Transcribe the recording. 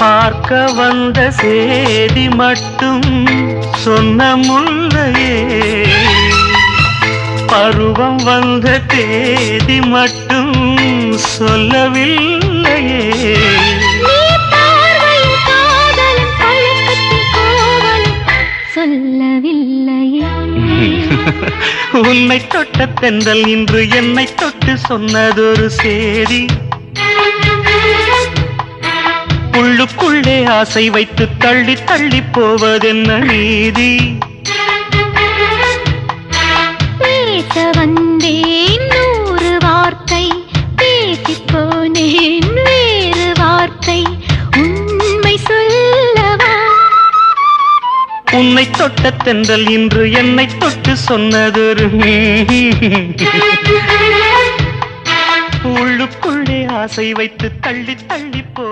பார்க்க வந்த சேதி மட்டும் சொன்ன முல்லையே, பருவம் வந்த தேதி மட்டும் சொல்லவில்லையே. சொல்லவில்லையே. உன்னை தொட்ட தென்றல் இன்று என்னை தொட்டு சொன்னதொரு சேதி, உள்ளுக்குள்ளே ஆசை வைத்து தள்ளி தள்ளி போவதென்ன நீதி. பேச வந்தேன் 100 வார்த்தை, பேசிப் போனேன் வேறு வார்த்தை, உண்மை சொல்லவா. உன்னை தொட்ட தென்றல் இன்று என்னை தொட்டு சொன்னதொரு உள்ளுக்குள்ளே ஆசை வைத்து தள்ளி தள்ளி போ